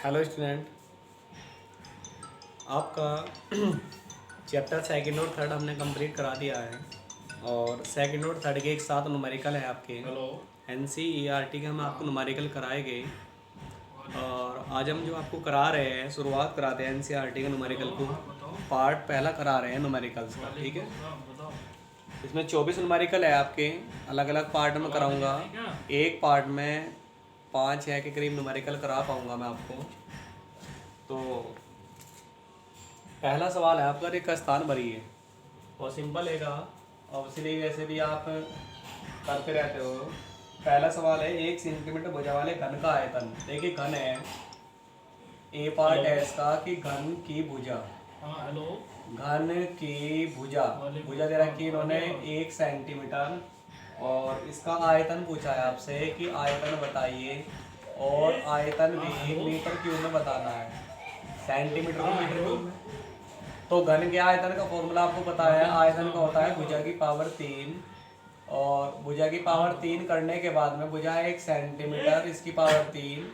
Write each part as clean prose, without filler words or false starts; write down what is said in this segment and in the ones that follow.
Hello student, आपका chapter second और third हमने कंप्लीट करा दिया है। और सेकंड और थर्ड के एक साथ न्यूमेरिकल है आपके। हेलो। NCERT के हम आपको न्यूमेरिकल कराएंगे। और आज हम जो आपको करा रहे हैं, शुरुआत कराते हैं NCERT के न्यूमेरिकल को। पार्ट पहला करा रहे हैं न्यूमेरिकल्स का, ठीक है। बताओ। इसमें 24 न्यूमेरिकल है आपके, अलग अलग पार्ट में कराऊंगा। एक पार्ट में 5-6 के करीब न्यूमेरिकल करा पाऊंगा मैं आपको। तो पहला सवाल है आपका, रिक्त स्थान भरिए। और सिंपल है का, ऑब्वियसली वैसे भी आप करते रहते हो। पहला सवाल है 1 सेंटीमीटर भुजा वाले घन का आयतन। देखिए घन है, ए पार्ट है इसका कि घन की भुजा। हाँ हेलो। घन की भुजा भुजा दे रखी है इन्होंने 1 सेंटीमीटर। और इसका आयतन पूछा है आपसे कि आयतन बताइए। और आयतन भी मीटर क्यूब में बताना है, सेंटीमीटर को मीटर क्यूब में। तो घन के आयतन का फॉर्मूला आपको पता है, आयतन का होता है भुजा की पावर 3। और भुजा की पावर 3 करने के बाद में भुजा 1 सेंटीमीटर, इसकी पावर 3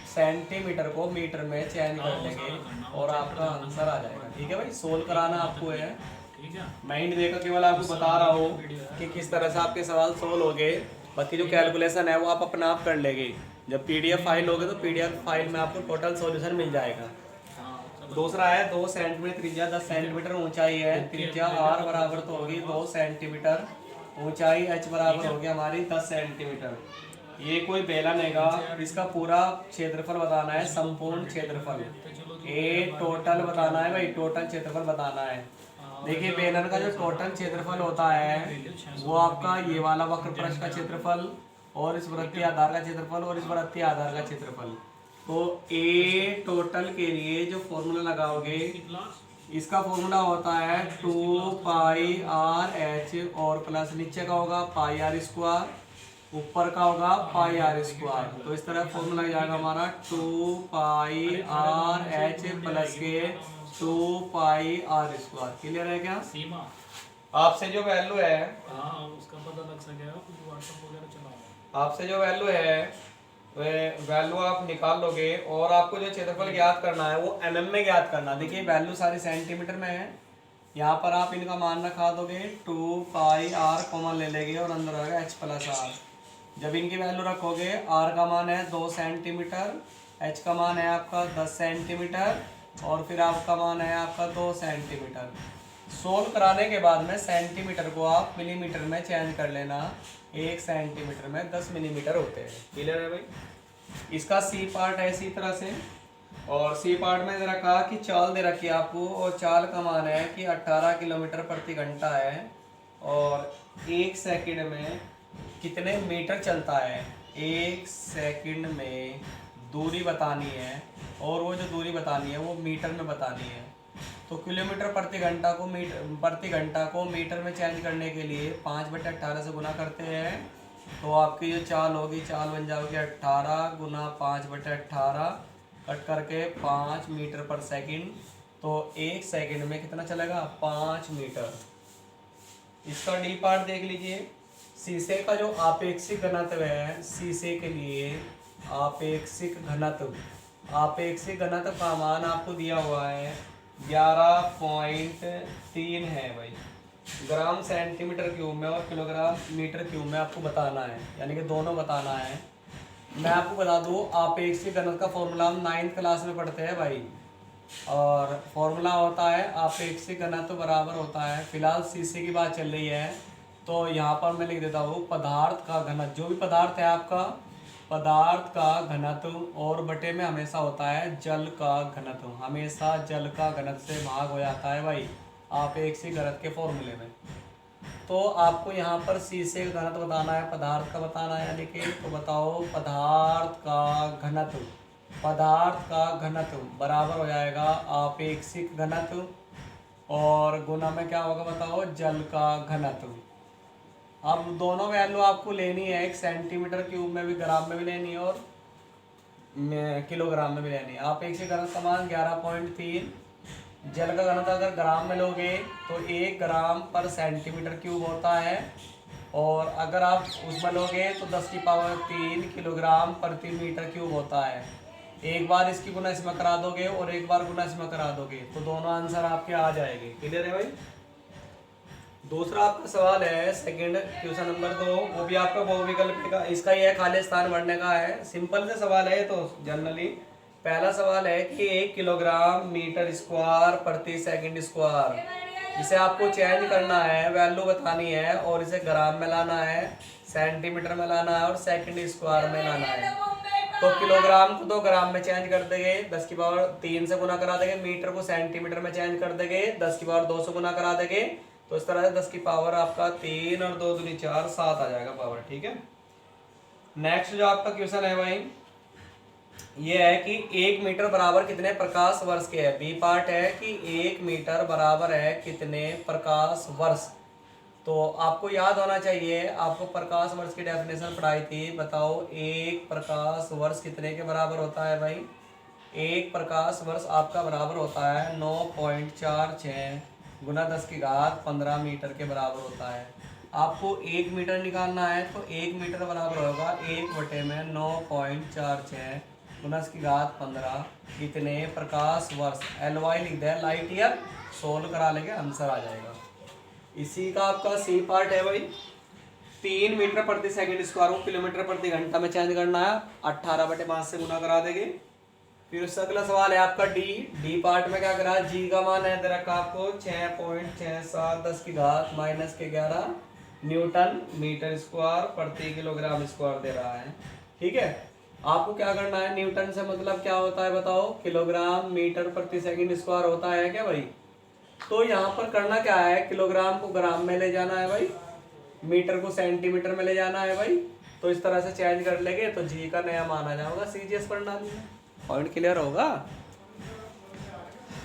सेंटीमीटर को मीटर में चेंज कर लेंगे और आपका आंसर आ जाएगा। ठीक है भाई, सोल्व कराना आपको है। ठीक है। माइंड देकर केवल आपको बता रहा हूँ कि किस तरह से आपके सवाल सोल्व हो गए। बाकी जो कैलकुलेशन है वो आप अपना आप कर लेंगे। जब PDF फाइल होगे तो PDF फाइल में आपको टोटल सॉल्यूशन मिल जाएगा। दूसरा है 2 सेंटीमीटर त्रिज्या 10 सेंटीमीटर ऊंचाई है। त्रिज्या r बराबर तो होगी 2 सेंटीमीटर, ऊंचाई h बराबर होगी हमारी 10 सेंटीमीटर। ये कोई बेलन हैगा, इसका पूरा क्षेत्रफल बताना है, संपूर्ण क्षेत्रफल। टोटल बताना है भाई, टोटल क्षेत्रफल बताना है। देखिए बेलन का जो टोटल क्षेत्रफल होता है वो आपका ये वाला वक्र पृष्ठ का क्षेत्रफल और इस वृत्तीय आधार का क्षेत्रफल और इस वृत्तीय आधार का क्षेत्रफल। तो ए टोटल के लिए जो फॉर्मूला लगाओगे, इसका फॉर्मूला होता है 2 पाई आर एच और प्लस नीचे का होगा पाई आर स्क्वायर, ऊपर का होगा पाई आर स्क्वायर। तो इस तरह फॉर्मूला लग जाएगा हमारा 2 पाई आर एच प्लस के 2 पाई आर स्क्वायर। क्लियर है क्या? सीमा आपसे जो वैल्यू है, हाँ उसका पता लग सकेगा, कुछ व्हाट्सएप वगैरह चलाओ। आपसे जो वैल्यू है वैल्यू आप निकाल लोगे। और आपको जो क्षेत्रफल ज्ञात करना है वो mm में ज्ञात करना। देखिए वैल्यू सारी सेंटीमीटर में है, यहाँ पर आप इनका मान रखा दोगे 2 पाई आर कॉमन ले लेंगे और अंदर होगा h प्लस आर। जब इनकी वैल्यू रखोगे, r का मान है 2 सेंटीमीटर, h का मान है आपका 10 सेंटीमीटर और फिर आपका मान है आपका 2 सेंटीमीटर। सोल्व कराने के बाद में सेंटीमीटर को आप मिलीमीटर में चेंज कर लेना। 1 सेंटीमीटर में 10 मिलीमीटर होते हैं। क्लियर है भाई? इसका सी पार्ट है इसी तरह से। और सी पार्ट में दे रखा कि चाल दे रखी है आपको, और चाल का मान है कि 18 किलोमीटर प्रति घंटा है। और 1 सेकंड में कितने मीटर चलता है, 1 सेकंड में दूरी बतानी है। और वो जो दूरी बतानी है वो मीटर में बतानी है। तो किलोमीटर प्रति घंटा को मीटर में चेंज करने के लिए 5/18 से गुना करते हैं। तो आपकी जो चाल होगी, चाल बन जाओगी 18 गुना 5/18 कट करके 5 मीटर पर सेकंड। तो 1 सेकंड में कितना चलेगा, 5 मीटर। इसका डी पार्ट देख लीजिए। शीशे का जो आपेक्षिक घनत्व है, शीशे के लिए आपेक्षिक घनत्व का मान आपको दिया हुआ है 11.3 है भाई। ग्राम सेंटीमीटर क्यूब में और किलोग्राम मीटर क्यूब में आपको बताना है, यानी कि दोनों बताना है। मैं आपको बता दूं, आपेक्षिक घनत्व का फॉर्मूला हम 9th क्लास में पढ़ते हैं भाई। और फॉर्मूला होता है आपेक्षिक घनत्व बराबर होता है, फिलहाल शीशे की बात चल रही है तो यहाँ पर मैं लिख देता हूँ पदार्थ का घनत्व। जो भी पदार्थ है आपका, पदार्थ का घनत्व और बटे में हमेशा होता है जल का घनत्व। हमेशा जल का घनत्व से भाग हो जाता है भाई आपेक्षिक घनत्व के फॉर्मूले में। तो आपको यहाँ पर शीशे का घनत्व बताना है, पदार्थ का बताना है, यानी कि तो बताओ पदार्थ का घनत्व बराबर हो जाएगा आपेक्षिक घनत्व और गुना में क्या होगा बताओ, जल का घनत्व। अब दोनों वैल्यू आपको लेनी है, 1 सेंटीमीटर क्यूब में भी, ग्राम में भी लेनी है और किलोग्राम में भी लेनी है। आपेक्षिक घनत्व का मान 11.3। जल का घनत्व अगर ग्राम में लोगे तो 1 ग्राम पर सेंटीमीटर क्यूब होता है। और अगर आप उसमें लोगे तो 10 की पावर 3 किलोग्राम प्रति मीटर क्यूब होता है। एक बार इसकी गुना इसमें करा दोगे और एक बार गुना इसमें करा दोगे तो दोनों आंसर आपके आ जाएंगे। क्लियर है भाई। दूसरा आपका सवाल है सेकंड क्वेश्चन नंबर 2, वो भी आपका बहुविकल्पी का, इसका ये खाली स्थान भरने का है। सिंपल से सवाल है तो जनरली। पहला सवाल है कि 1 किलोग्राम मीटर स्क्वायर प्रति सेकंड स्क्वायर, इसे आपको चेंज करना है, वैल्यू बतानी है और इसे ग्राम में लाना है, सेंटीमीटर में लाना है और सेकंड स्क्वायर में लाना है। तो किलोग्राम को तो ग्राम में चेंज कर देंगे, 10 की पावर 3 से गुना करा देंगे। मीटर को सेंटीमीटर में चेंज कर देंगे, 10 की पावर 2 से गुना करा देंगे। तो इस तरह से 10 की पावर आपका 3 और 2 दूनी 4 7 आ जाएगा पावर। ठीक है। नेक्स्ट जो आपका क्वेश्चन है भाई ये है कि 1 मीटर बराबर कितने प्रकाश वर्ष के है। बी पार्ट है कि 1 मीटर बराबर है कितने प्रकाश वर्ष। तो आपको याद होना चाहिए, आपको प्रकाश वर्ष की डेफिनेशन पढ़ाई थी। बताओ 1 प्रकाश वर्ष कितने के बराबर होता है भाई। 1 प्रकाश वर्ष आपका बराबर होता है 9.46 गुना 10 की घात 15 मीटर के बराबर होता है। आपको 1 मीटर निकालना है तो 1 मीटर बराबर होगा 1/9.46 गुना 10 की घात 15 इतने प्रकाश वर्ष। LY लिख दे, लाइट ईयर, सोल्व करा लेंगे आंसर आ जाएगा। इसी का आपका सी पार्ट है भाई 3 मीटर प्रति सेकंड स्क्वायर को किलोमीटर प्रति घंटा में चेंज करना है, 18/5 से गुना करा देंगे। फिर उससे अगला सवाल है आपका डी पार्ट में क्या करा, जी का मान है दे रखा आपको 6.67 10 की घात -11 न्यूटन मीटर स्क्वायर प्रति किलोग्राम स्क्वायर दे रहा है। ठीक है। आपको क्या करना है, न्यूटन से मतलब क्या होता है बताओ, किलोग्राम मीटर प्रति सेकंड स्क्वायर होता है क्या भाई। तो यहाँ पर करना क्या है, किलोग्राम को ग्राम में ले जाना है भाई, मीटर को सेंटीमीटर में ले जाना है भाई। तो इस तरह से चेंज कर लेंगे तो जी का नया मान आ जाएगा सीजीएस प्रणाली में। पॉइंट क्लियर होगा।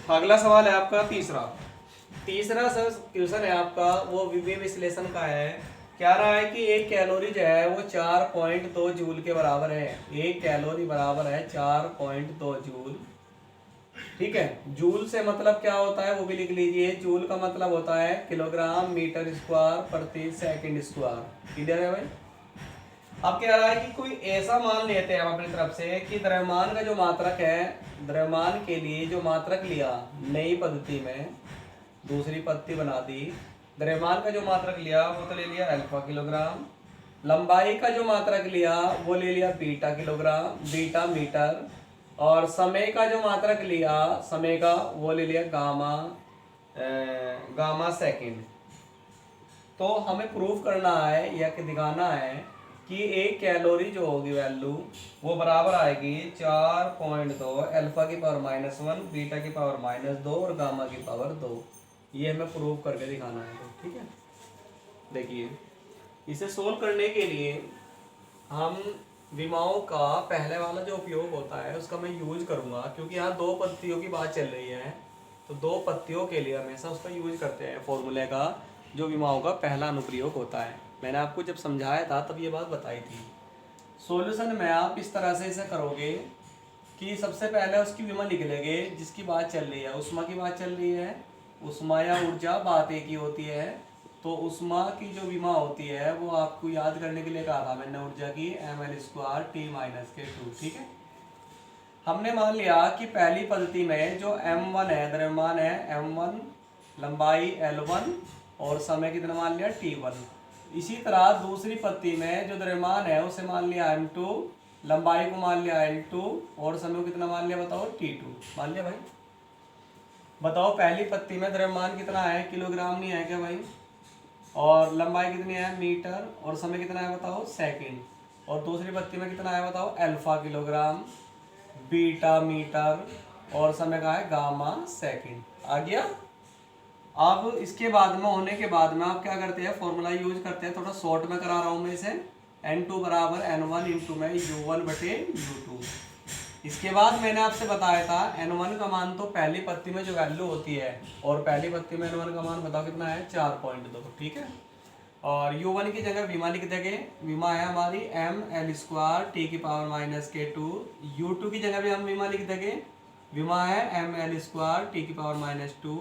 अगला सवाल है आपका तीसरा क्वेश्चन है आपका वो विभव विश्लेषण का है। क्या रहा है कि 1 कैलोरी जो है वो 4.2 जूल के बराबर है। 1 कैलोरी बराबर है 4.2 जूल। ठीक है। जूल से मतलब क्या होता है वो भी लिख लीजिए। जूल का मतलब होता है किलोग्राम मीटर स्क्वायर प्रति सेकंड स्क्वायर। क्लियर है भाई। अब क्या रहा है कि कोई ऐसा मान लेते हैं हम अपनी तरफ से कि द्रव्यमान का जो मात्रक है, द्रव्यमान के लिए जो मात्रक लिया नई पद्धति में, दूसरी पद्धति बना दी, द्रव्यमान का जो मात्रक लिया वो तो ले लिया अल्फा किलोग्राम, लंबाई का जो मात्रक लिया वो ले लिया बीटा किलोग्राम, बीटा मीटर, और समय का जो मात्रक लिया समय का वो ले लिया गामा सेकंड। तो हमें प्रूफ करना है या कि दिखाना है कि 1 कैलोरी जो होगी वैल्यू वो बराबर आएगी 4.2 अल्फा की पावर -1 बीटा की पावर -2 और गामा की पावर 2। ये हमें प्रूफ करके दिखाना है। तो ठीक है। देखिए इसे सोल्व करने के लिए हम विमाओं का पहले वाला जो उपयोग होता है उसका मैं यूज करूंगा, क्योंकि यहाँ 2 पत्तियों की बात चल रही है तो 2 पत्तियों के लिए हमेशा उसका यूज करते हैं फॉर्मूले का, जो विमाओं का पहला अनुप्रयोग होता है। मैंने आपको जब समझाया था तब ये बात बताई थी। सॉल्यूशन में आप इस तरह से इसे करोगे कि सबसे पहले उसकी विमा लिख लेंगे जिसकी बात चल रही है, उष्मा की बात चल रही है। उष्मा या ऊर्जा बात एक ही होती है। तो उष्मा की जो विमा होती है वो आपको याद करने के लिए कहा था मैंने, ऊर्जा की mL² T-2। ठीक है। हमने मान लिया कि पहली पद्धति में जो m1 है द्रव्यमान है m1, लंबाई l1 और समय कितना मान लिया t1। इसी तरह दूसरी पद्धति में जो द्रव्यमान है उसे मान लिया m2, लंबाई को मान लिया l2 और समय को कितना मान लिया बताओ t2 मान लिया भाई। बताओ पहली पद्धति में द्रव्यमान कितना है, किलोग्राम नहीं है क्या भाई, और लंबाई कितनी है मीटर, और समय कितना है बताओ सेकंड, और दूसरी पद्धति में कितना है बताओ अल्फा किलोग्राम, बीटा मीटर और समय का है गामा सेकंड। आ गया। अब इसके बाद में होने के बाद में आप क्या करते हैं, फॉर्मूला यूज करते हैं। थोड़ा शॉर्ट में करा रहा हूँ मैं इसे। N2 बराबर N1 इंटू में U1/U2। इसके बाद मैंने आपसे बताया था N1 का मान तो पहली पत्ती में जो वैल्यू होती है, और पहली पत्ती में N1 का मान बताओ कितना है 4.2। ठीक है। और U1 की जगह विमा लिख देंगे। विमा है हमारी mL² T⁻⁻2। U2 की जगह भी हम विमा लिख देंगे। विमा है mL² T⁻⁻2।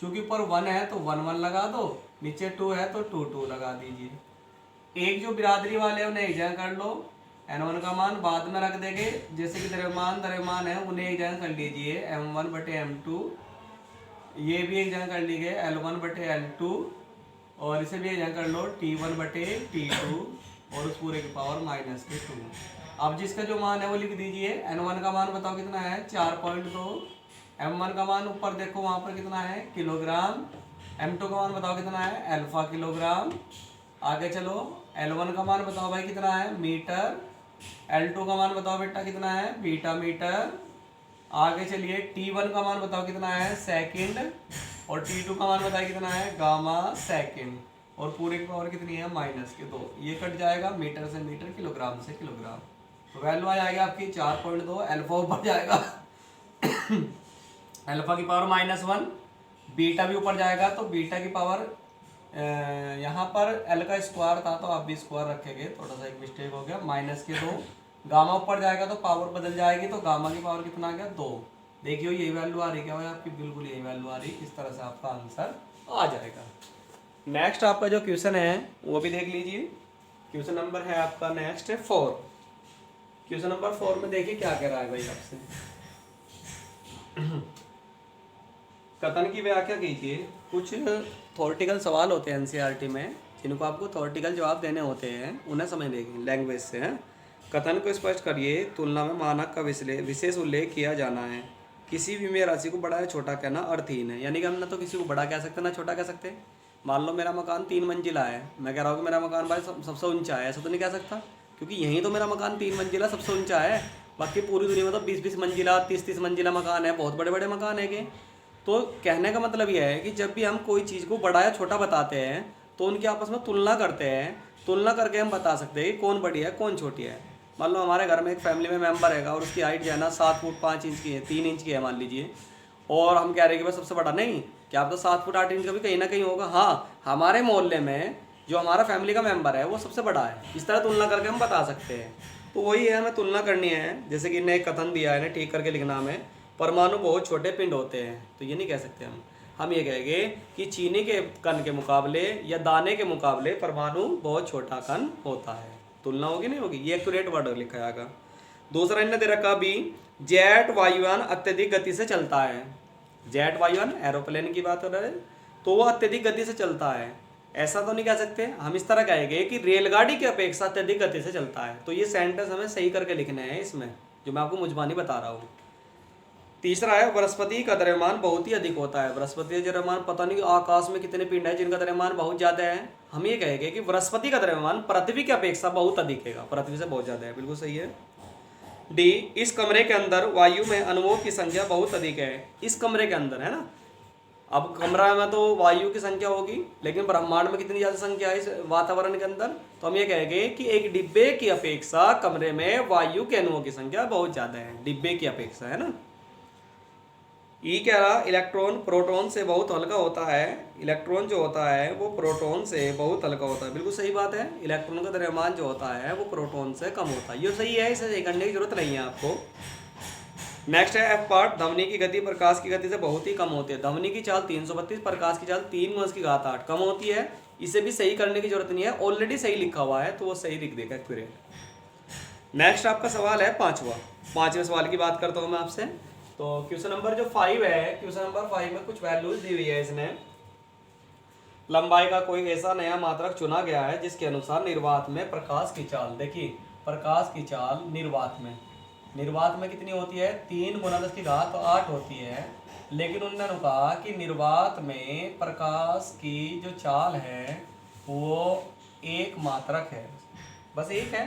चूंकि ऊपर 1 है तो 1 1 लगा दो, नीचे 2 है तो 2 2 लगा दीजिए। एक जो बिरादरी वाले उन्हें एक जगह कर लो, n1 का मान बाद में रख देंगे, जैसे कि द्रव्यमान है उन्हें एक जगह कर लीजिए m1/m2, ये भी एक जगह कर लीजिए L1/L2, और इसे भी एक जगह कर लो T1/T2, और उस पूरे की पावर -2। अब जिसका जो मान है वो लिख दीजिए। n1 का मान बताओ कितना है 4.2, m1 का मान ऊपर देखो वहाँ पर कितना है किलोग्राम, m2 का मान बताओ कितना है अल्फा किलोग्राम। आगे चलो L1 का मान बताओ भाई कितना है मीटर, L2 का मान बताओ बेटा कितना है बीटा मीटर। आगे चलिए T1 का मान बताओ कितना है सेकंड, और T2 का मान बताइए कितना है गामा सेकंड, और पूरे की पावर कितनी है -2। ये कट जाएगा मीटर से मीटर, किलोग्राम से किलोग्राम, तो वैल्यू आ जाएगी आपकी 4.2। अल्फा ऊपर जाएगा अल्फा की पावर -1, बीटा भी ऊपर जाएगा तो बीटा की पावर यहाँ पर L का स्क्वायर था तो आप भी स्क्वायर रखेंगे, थोड़ा सा एक मिस्टेक हो गया, -2। गामा ऊपर जाएगा तो पावर बदल जाएगी, तो गामा की पावर कितना आ गया 2। देखियो यही वैल्यू आ रही क्या भाई आपकी, बिल्कुल यही वैल्यू आ रही, इस तरह से आपका आंसर आ जाएगा। नेक्स्ट आपका जो क्वेश्चन है वो भी देख लीजिए। क्वेश्चन नंबर है आपका नेक्स्ट 4। क्वेश्चन नंबर 4 में देखिए क्या कह रहा है भाई आपसे। कथन की व्याख्या कीजिए। कुछ थ्योरेटिकल सवाल होते हैं एनसीईआरटी में जिनको आपको थ्योरेटिकल जवाब देने होते हैं, उन्हें समझ लेंगे लैंग्वेज से हैं। कथन को स्पष्ट करिए। तुलना में मानक का विशेष उल्लेख किया जाना है। किसी भी राशि को बड़ा या छोटा कहना अर्थहीन है, यानी कि हम ना तो किसी को बड़ा कह सकते ना छोटा कह सकते। मान लो मेरा मकान 3 मंजिला है, मैं कह रहा हूँ कि मेरा मकान भाई सबसे ऊंचा है, ऐसा तो नहीं कह सकता, क्योंकि यहीं तो मेरा मकान 3 मंजिला सबसे ऊंचा है। बाकी पूरी दुनिया में तो 20-20 मंजिला 30-30 मंजिला मकान है, बहुत बड़े बड़े मकान है के। तो कहने का मतलब यह है कि जब भी हम कोई चीज़ को बड़ा या छोटा बताते हैं तो उनकी आपस में तुलना करते हैं, तुलना करके हम बता सकते हैं कि कौन बड़ी है कौन छोटी है। मान लो हमारे घर में एक फैमिली में मेंबर है और उसकी हाइट जो है ना 7 फुट 5 इंच की है, 3 इंच की है मान लीजिए, और हम कह रहे हैं कि बस सबसे बड़ा नहीं, क्या आप तो 7 फुट 8 इंच का भी कहीं ना कहीं होगा। हाँ, हमारे मोहल्ले में जो हमारा फैमिली का मेंबर है वो सबसे बड़ा है, इस तरह तुलना करके हम बता सकते हैं। तो वही है, हमें तुलना करनी है। जैसे कि इन्हें एक कथन दिया है ना, ठीक करके लिखना हमें, परमाणु बहुत छोटे पिंड होते हैं, तो ये नहीं कह सकते हम ये कहेंगे कि चीनी के कण के मुकाबले या दाने के मुकाबले परमाणु बहुत छोटा कण होता है। तुलना होगी नहीं होगी, ये एक्यूरेट वर्ड लिखा जाएगा। दूसरा इन्हें दे रखा भी, जेट वायुयान अत्यधिक गति से चलता है। जेट वायुयान एरोप्लेन की बात हो रहा है, तो वो अत्यधिक गति से चलता है, ऐसा तो नहीं कह सकते। हम इस तरह कहेंगे कि रेलगाड़ी की अपेक्षा अत्यधिक गति से चलता है। तो ये सेंटेंस हमें सही करके लिखने हैं इसमें, जो मैं आपको मुजबानी बता रहा हूँ। तीसरा है, बृहस्पति का द्रव्यमान बहुत ही अधिक होता है। बृहस्पति का द्रव्यमान पता नहीं आकाश में कितने पिंड है जिनका द्रव्यमान बहुत ज्यादा है। हम ये कहेंगे कि बृहस्पति का द्रव्यमान पृथ्वी की अपेक्षा बहुत अधिक है, पृथ्वी से बहुत ज्यादा है, बिल्कुल सही है। डी, इस कमरे के अंदर वायु में अणुओं की संख्या बहुत अधिक है। इस कमरे के अंदर है ना, अब कमरा में तो वायु की संख्या होगी, लेकिन ब्रह्मांड में कितनी ज्यादा संख्या है इस वातावरण के अंदर, तो हम ये कहेंगे कि एक डिब्बे की अपेक्षा कमरे में वायु के अणुओं की संख्या बहुत ज्यादा है, डिब्बे की अपेक्षा, है ना। ई कह रहा, इलेक्ट्रॉन प्रोटॉन से बहुत हल्का होता है। इलेक्ट्रॉन जो होता है वो प्रोटॉन से बहुत हल्का होता है, बिल्कुल सही बात है। इलेक्ट्रॉन का द्रव्यमान जो होता है वो प्रोटॉन से कम होता है, ये सही है, इसे सही करने की जरूरत नहीं है आपको। नेक्स्ट है एफ पार्ट, ध्वनि की गति प्रकाश की गति से बहुत ही कम होती है। ध्वनि की चाल 332, प्रकाश की चाल 3×8 कम होती है। इसे भी सही करने की जरूरत नहीं है, ऑलरेडी सही लिखा हुआ है तो वो सही लिख देगा एक्यूरेट। नेक्स्ट आपका सवाल है पांचवें सवाल की बात करता हूँ मैं आपसे। तो क्वेश्चन नंबर जो 5 है, क्वेश्चन नंबर 5 में कुछ वैल्यूज दी हुई है। इसने लंबाई का कोई ऐसा नया मात्रक चुना गया है जिसके अनुसार निर्वात में प्रकाश की चाल, देखिए प्रकाश की चाल निर्वात में कितनी होती है 3×10⁸ होती है। लेकिन उन्होंने कहा कि निर्वात में प्रकाश की जो चाल है वो 1 मात्रक है, बस 1 है,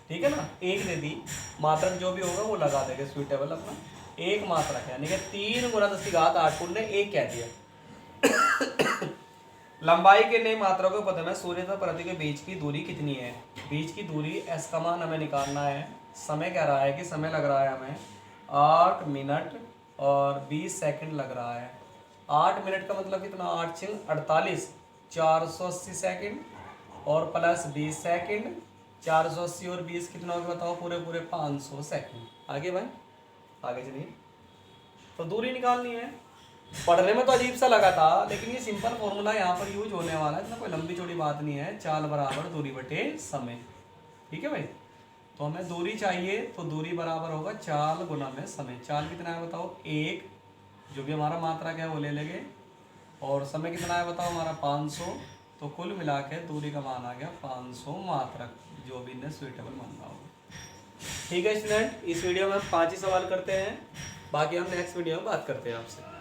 ठीक है ना, 1 दे दी, मात्रक जो भी होगा वो लगा देंगे सुइटेबल अपना, 1 मात्रक है, यानी कि 3×10⁸ को उन्होंने 1 कह दिया। लंबाई के नए मात्रा को पता है, सूर्य तथा पृथ्वी के बीच की दूरी कितनी है। बीच की दूरी s का मान हमें निकालना है। समय कह रहा है कि समय लग रहा है हमें 8 मिनट और 20 सेकंड लग रहा है। 8 मिनट का मतलब कितना, 8×48 480 सेकंड, और प्लस 20 सेकंड, 480 और 20 कितना होगा बताओ, पूरे 500 सेकंड। आगे भाई आगे चलिए, तो दूरी निकालनी है। पढ़ने में तो अजीब सा लगा था, लेकिन ये सिंपल फॉर्मूला यहाँ पर यूज होने वाला है, इतना कोई लंबी चौड़ी बात नहीं है। चाल बराबर दूरी बटे समय, ठीक है भाई। तो हमें दूरी चाहिए, तो दूरी बराबर होगा चाल गुना में समय। चाल कितना है बताओ, 1, जो भी हमारा मात्रक है वो ले लेंगे, और समय कितना है बताओ हमारा 500। तो कुल मिला के दूरी का मान आ गया 500 मात्रक, जो भी इन्हें सुइटेबल मान रहा होगा। ठीक है स्टूडेंट, इस वीडियो में हम 5 ही सवाल करते हैं, बाकी हम नेक्स्ट वीडियो में बात करते हैं आपसे।